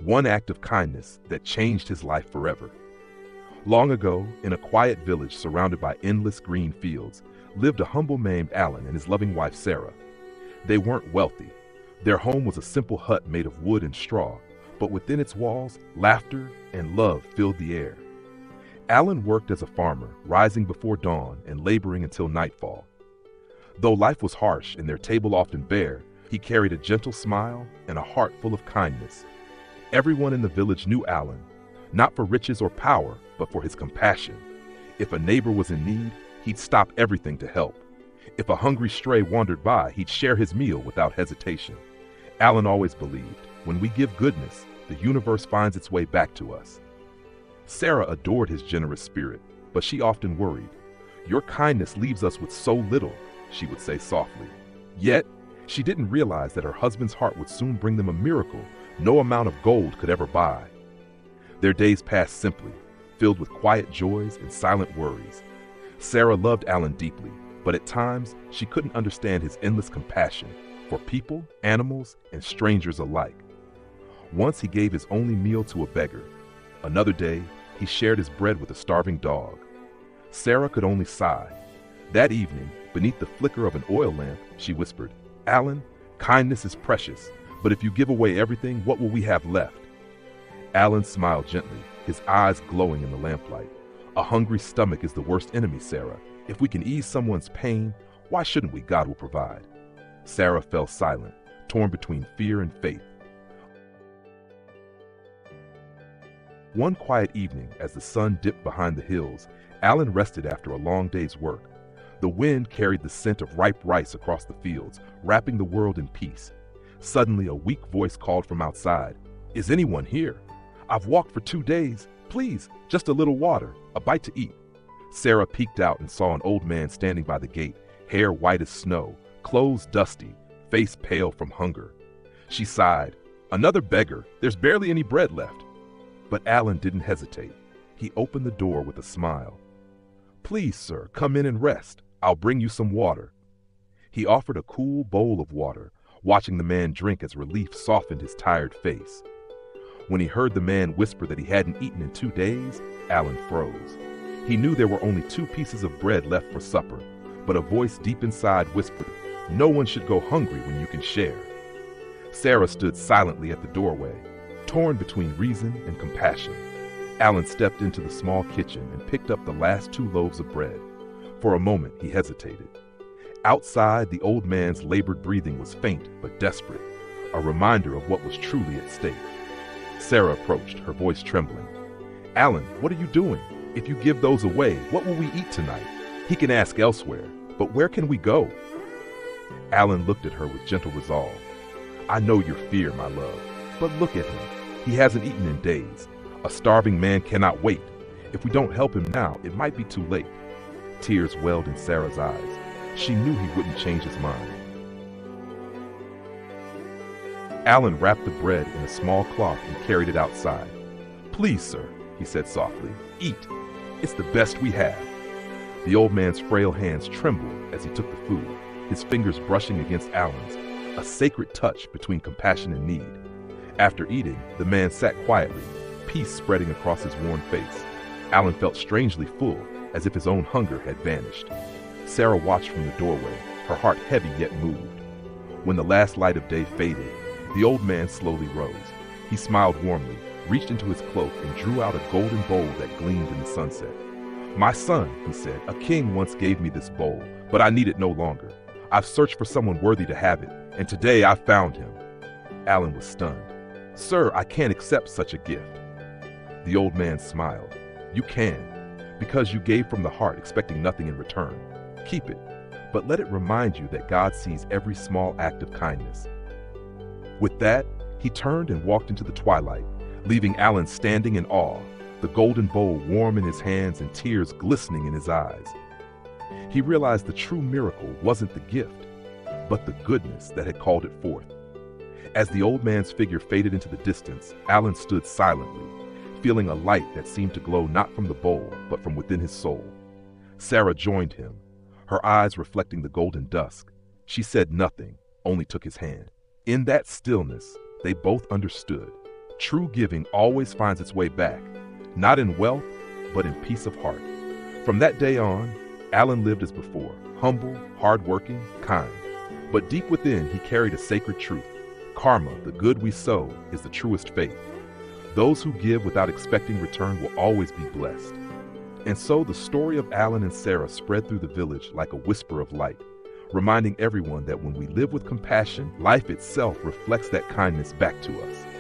one act of kindness that changed his life forever. Long ago, in a quiet village surrounded by endless green fields, lived a humble man named Alan and his loving wife Sarah. They weren't wealthy. Their home was a simple hut made of wood and straw, but within its walls, laughter and love filled the air. Alan worked as a farmer, rising before dawn and laboring until nightfall. Though life was harsh and their table often bare, he carried a gentle smile and a heart full of kindness. Everyone in the village knew Alan, not for riches or power, but for his compassion. If a neighbor was in need, he'd stop everything to help. If a hungry stray wandered by, he'd share his meal without hesitation. Alan always believed, when we give goodness, the universe finds its way back to us. Sarah adored his generous spirit, but she often worried. "Your kindness leaves us with so little," she would say softly. Yet, she didn't realize that her husband's heart would soon bring them a miracle no amount of gold could ever buy. Their days passed simply, filled with quiet joys and silent worries. Sarah loved Alan deeply, but at times she couldn't understand his endless compassion for people, animals, and strangers alike. Once he gave his only meal to a beggar. Another day, he shared his bread with a starving dog. Sarah could only sigh. That evening, beneath the flicker of an oil lamp, she whispered, "Alan, kindness is precious, but if you give away everything, what will we have left?" Alan smiled gently, his eyes glowing in the lamplight. "A hungry stomach is the worst enemy, Sarah. If we can ease someone's pain, why shouldn't we? God will provide." Sarah fell silent, torn between fear and faith. One quiet evening, as the sun dipped behind the hills, Alan rested after a long day's work. The wind carried the scent of ripe rice across the fields, wrapping the world in peace. Suddenly, a weak voice called from outside, "Is anyone here? I've walked for 2 days. Please, just a little water, a bite to eat." Sarah peeked out and saw an old man standing by the gate, hair white as snow, clothes dusty, face pale from hunger. She sighed, "Another beggar. There's barely any bread left." But Alan didn't hesitate. He opened the door with a smile. "Please, sir, come in and rest. I'll bring you some water." He offered a cool bowl of water, watching the man drink as relief softened his tired face. When he heard the man whisper that he hadn't eaten in 2 days, Alan froze. He knew there were only 2 pieces of bread left for supper, but a voice deep inside whispered, "No one should go hungry when you can share." Sarah stood silently at the doorway, torn between reason and compassion. Alan stepped into the small kitchen and picked up the last 2 loaves of bread. For a moment, he hesitated. Outside, the old man's labored breathing was faint but desperate, a reminder of what was truly at stake. Sarah approached, her voice trembling. "Alan, what are you doing? If you give those away, what will we eat tonight? He can ask elsewhere, but where can we go?" Alan looked at her with gentle resolve. "I know your fear, my love, but look at him. He hasn't eaten in days. A starving man cannot wait. If we don't help him now, it might be too late." Tears welled in Sarah's eyes. She knew he wouldn't change his mind. Alan wrapped the bread in a small cloth and carried it outside. "Please, sir," he said softly, "eat. It's the best we have." The old man's frail hands trembled as he took the food, his fingers brushing against Alan's, a sacred touch between compassion and need. After eating, the man sat quietly, peace spreading across his worn face. Alan felt strangely full, as if his own hunger had vanished. Sarah watched from the doorway, her heart heavy yet moved. When the last light of day faded, the old man slowly rose. He smiled warmly, reached into his cloak, and drew out a golden bowl that gleamed in the sunset. "My son," he said, "a king once gave me this bowl, but I need it no longer. I've searched for someone worthy to have it, and today I found him." Alan was stunned. "Sir, I can't accept such a gift." The old man smiled. "You can, because you gave from the heart expecting nothing in return. Keep it, but let it remind you that God sees every small act of kindness." With that, he turned and walked into the twilight, leaving Alan standing in awe, the golden bowl warm in his hands and tears glistening in his eyes. He realized the true miracle wasn't the gift, but the goodness that had called it forth. As the old man's figure faded into the distance, Alan stood silently, feeling a light that seemed to glow not from the bowl, but from within his soul. Sarah joined him, her eyes reflecting the golden dusk. She said nothing, only took his hand. In that stillness, they both understood. True giving always finds its way back, not in wealth, but in peace of heart. From that day on, Alan lived as before, humble, hardworking, kind. But deep within, he carried a sacred truth. Karma, the good we sow, is the truest faith. Those who give without expecting return will always be blessed. And so the story of Alan and Sarah spread through the village like a whisper of light, reminding everyone that when we live with compassion, life itself reflects that kindness back to us.